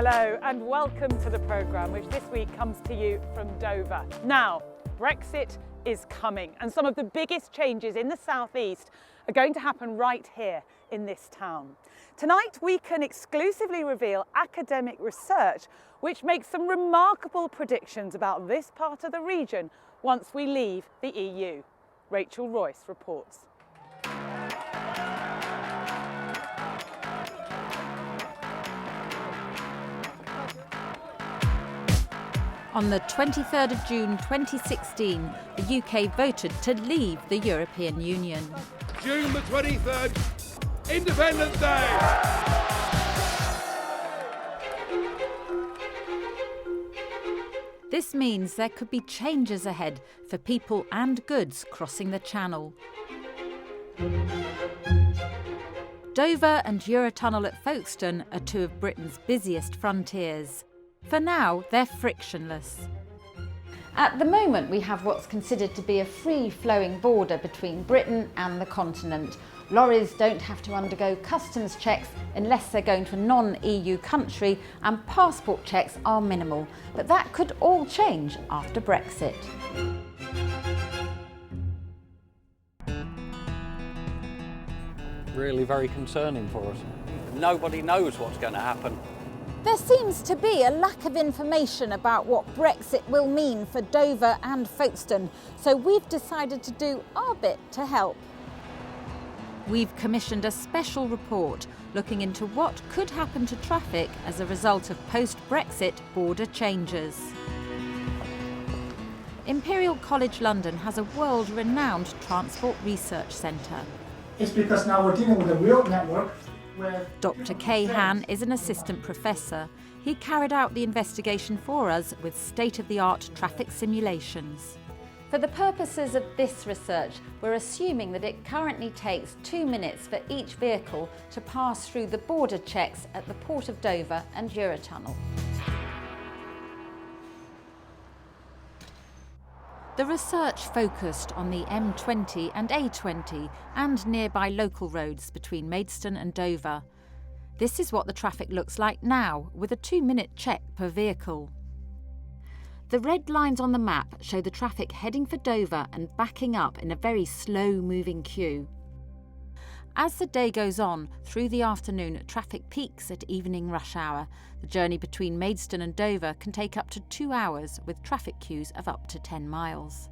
Hello and welcome to the programme, which this week comes to you from Dover. Now, Brexit is coming and some of the biggest changes in the southeast are going to happen right here in this town. Tonight we can exclusively reveal academic research which makes some remarkable predictions about this part of the region once we leave the EU. Rachel Royce reports. On the 23rd of June 2016, the UK voted to leave the European Union. June the 23rd, Independence Day! This means there could be changes ahead for people and goods crossing the Channel. Dover and Eurotunnel at Folkestone are two of Britain's busiest frontiers. For now, they're frictionless. At the moment, we have what's considered to be a free-flowing border between Britain and the continent. Lorries don't have to undergo customs checks unless they're going to a non-EU country, and passport checks are minimal. But that could all change after Brexit. Really very concerning for us. Nobody knows what's going to happen. There seems to be a lack of information about what Brexit will mean for Dover and Folkestone, so we've decided to do our bit to help. We've commissioned a special report looking into what could happen to traffic as a result of post-Brexit border changes. Imperial College London has a world-renowned transport research centre. It's because now we're dealing with a real network. Dr. Kay Han is an assistant professor. He carried out the investigation for us with state-of-the-art traffic simulations. For the purposes of this research, we're assuming that it currently takes 2 minutes for each vehicle to pass through the border checks at the Port of Dover and Eurotunnel. The research focused on the M20 and A20 and nearby local roads between Maidstone and Dover. This is what the traffic looks like now, with a 2-minute check per vehicle. The red lines on the map show the traffic heading for Dover and backing up in a very slow-moving queue. As the day goes on, through the afternoon, traffic peaks at evening rush hour. The journey between Maidstone and Dover can take up to 2 hours, with traffic queues of up to 10 miles.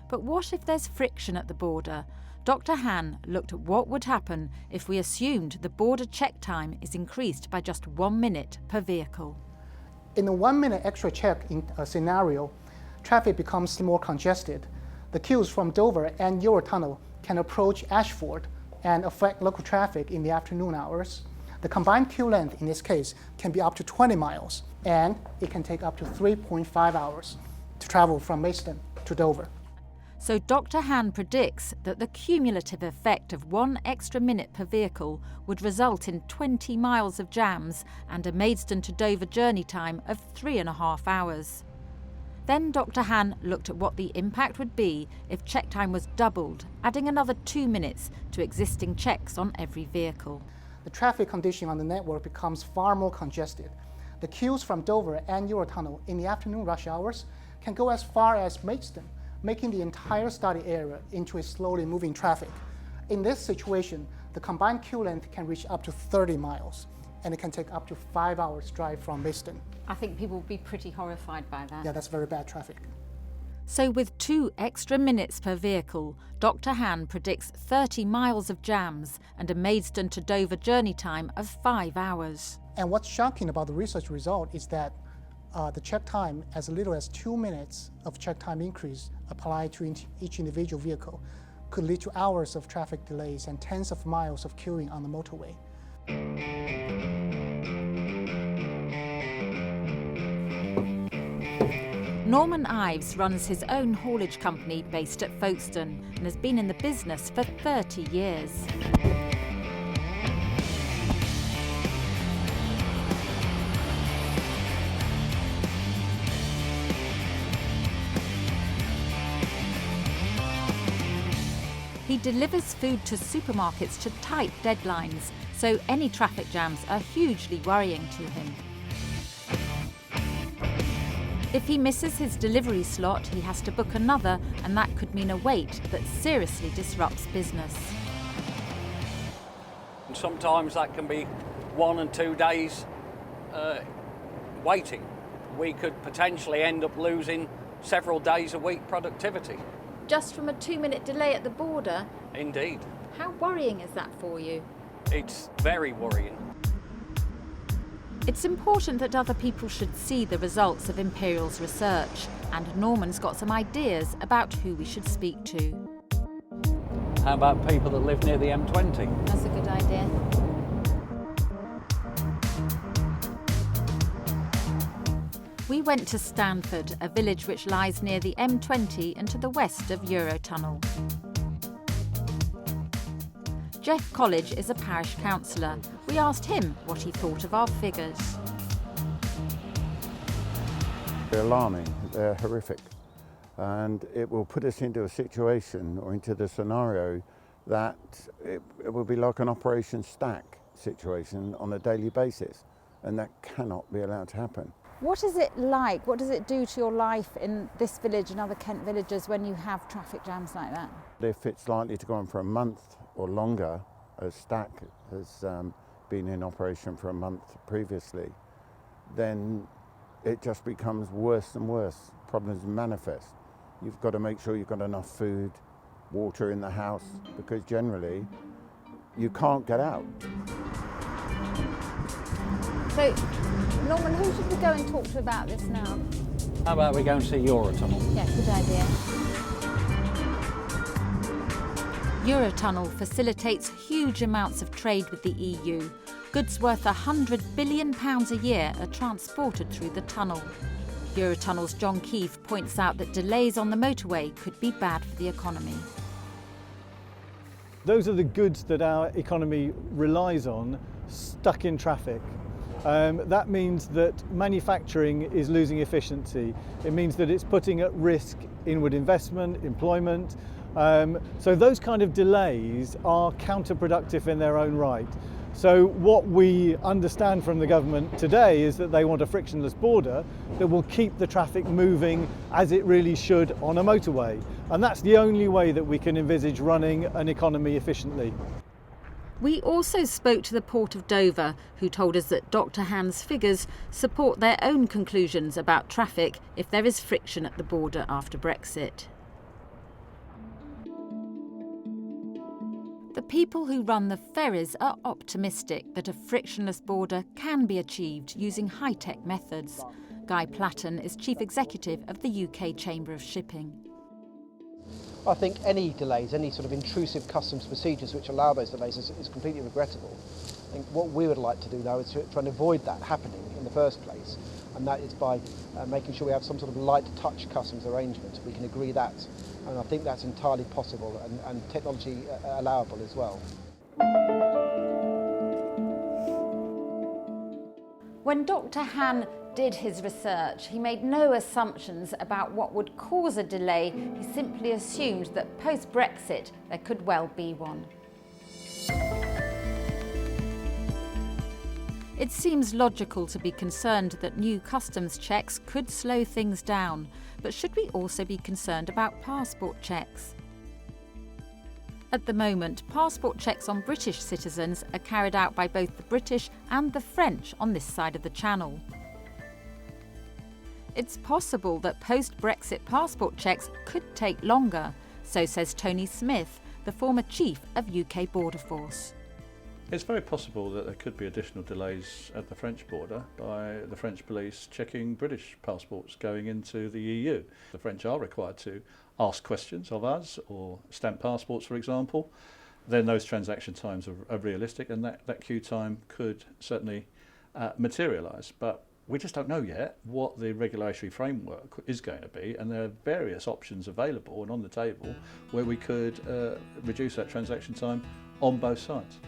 But what if there's friction at the border? Dr. Han looked at what would happen if we assumed the border check time is increased by just 1 minute per vehicle. In a 1 minute extra check scenario, traffic becomes more congested. The queues from Dover and Eurotunnel can approach Ashford and affect local traffic in the afternoon hours. The combined queue length in this case can be up to 20 miles, and it can take up to 3.5 hours to travel from Maidstone to Dover. So Dr. Han predicts that the cumulative effect of 1 extra minute per vehicle would result in 20 miles of jams and a Maidstone to Dover journey time of 3.5 hours. Then Dr. Han looked at what the impact would be if check time was doubled, adding another 2 minutes to existing checks on every vehicle. The traffic condition on the network becomes far more congested. The queues from Dover and Eurotunnel in the afternoon rush hours can go as far as Maidstone, making the entire study area into a slowly moving traffic. In this situation, the combined queue length can reach up to 30 miles, and it can take up to 5 hours drive from Maidstone. I think people would be pretty horrified by that. Yeah, that's very bad traffic. So with 2 extra minutes per vehicle, Dr. Han predicts 30 miles of jams and a Maidstone to Dover journey time of 5 hours. And what's shocking about the research result is that the check time, as little as 2 minutes of check time increase applied to each individual vehicle, could lead to hours of traffic delays and tens of miles of queuing on the motorway. Norman Ives runs his own haulage company based at Folkestone and has been in the business for 30 years. He delivers food to supermarkets to tight deadlines, so any traffic jams are hugely worrying to him. If he misses his delivery slot, he has to book another, and that could mean a wait that seriously disrupts business. And sometimes that can be 1 and 2 days waiting. We could potentially end up losing several days a week productivity. Just from a 2-minute delay at the border? Indeed. How worrying is that for you? It's very worrying. It's important that other people should see the results of Imperial's research, and Norman's got some ideas about who we should speak to. How about people that live near the M20? That's a good idea. We went to Stanford, a village which lies near the M20 and to the west of Eurotunnel. Jeff College is a parish councillor. We asked him what he thought of our figures. They're alarming, they're horrific, and it will put us into a situation or into the scenario that it will be like an Operation Stack situation on a daily basis, and that cannot be allowed to happen. What is it like? What does it do to your life in this village and other Kent villages when you have traffic jams like that? If it's likely to go on for a month or longer, as Stack has been in operation for a month previously, then it just becomes worse and worse. Problems manifest. You've got to make sure you've got enough food, water in the house, because generally you can't get out. So, Norman, who should we go and talk to about this now? How about we go and see Eurotunnel? Yeah, good idea. Eurotunnel facilitates huge amounts of trade with the EU. Goods worth £100 billion a year are transported through the tunnel. Eurotunnel's John Keefe points out that delays on the motorway could be bad for the economy. Those are the goods that our economy relies on, stuck in traffic. That means that manufacturing is losing efficiency. It means that it's putting at risk inward investment, employment. So those kind of delays are counterproductive in their own right. So what we understand from the government today is that they want a frictionless border that will keep the traffic moving as it really should on a motorway. And that's the only way that we can envisage running an economy efficiently. We also spoke to the Port of Dover, who told us that Dr. Hand's figures support their own conclusions about traffic if there is friction at the border after Brexit. The people who run the ferries are optimistic that a frictionless border can be achieved using high-tech methods. Guy Platten is Chief Executive of the UK Chamber of Shipping. I think any delays, any sort of intrusive customs procedures which allow those delays is completely regrettable. I think what we would like to do though is to try and avoid that happening in the first place, and that is by making sure we have some sort of light touch customs arrangement. We can agree that, and I think that's entirely possible and technology allowable as well. When Dr. Hand did his research, he made no assumptions about what would cause a delay. He simply assumed that post-Brexit there could well be one. It seems logical to be concerned that new customs checks could slow things down, but should we also be concerned about passport checks? At the moment, passport checks on British citizens are carried out by both the British and the French on this side of the Channel. It's possible that post-Brexit passport checks could take longer, so says Tony Smith, the former chief of UK Border Force. It's very possible that there could be additional delays at the French border by the French police checking British passports going into the EU. The French are required to ask questions of us or stamp passports, for example. Then those transaction times are realistic, and that queue time could certainly materialise. But we just don't know yet what the regulatory framework is going to be, and there are various options available and on the table where we could reduce that transaction time on both sides.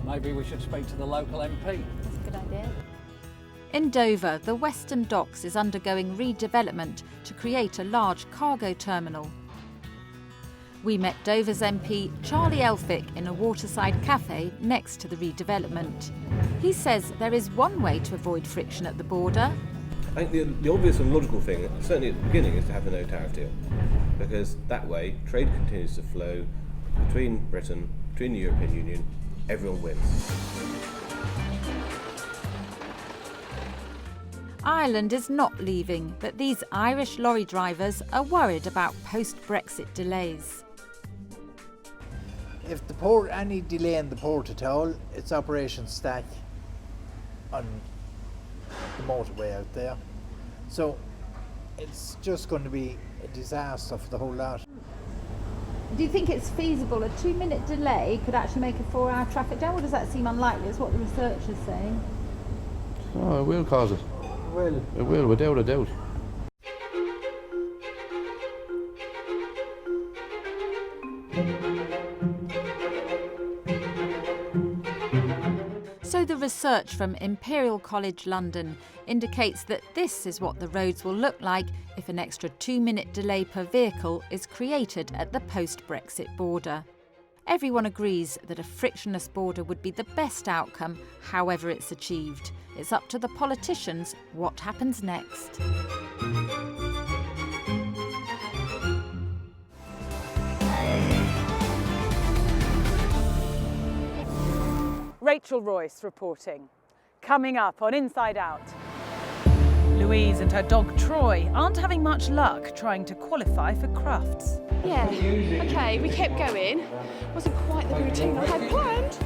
Maybe we should speak to the local MP. That's a good idea. In Dover, the Western Docks is undergoing redevelopment to create a large cargo terminal. We met Dover's MP Charlie Elphick in a waterside cafe next to the redevelopment. He says there is one way to avoid friction at the border. I think the obvious and logical thing, certainly at the beginning, is to have a no tariff deal, because that way trade continues to flow between Britain, between the European Union, everyone wins. Ireland is not leaving, but these Irish lorry drivers are worried about post-Brexit delays. If the port, any delay in the port at all, it's Operation Stack on the motorway out there. So it's just going to be a disaster for the whole lot. Do you think it's feasible a 2-minute delay could actually make a 4-hour traffic jam, or does that seem unlikely? It's what the research is saying. Oh, it will cause it. It will, without a doubt. So the research from Imperial College London indicates that this is what the roads will look like if an extra 2-minute delay per vehicle is created at the post-Brexit border. Everyone agrees that a frictionless border would be the best outcome, however it's achieved. It's up to the politicians what happens next. Rachel Royce reporting. Coming up on Inside Out. Louise and her dog Troy aren't having much luck trying to qualify for crufts. Yeah, okay, we kept going. Wasn't quite the routine I had planned.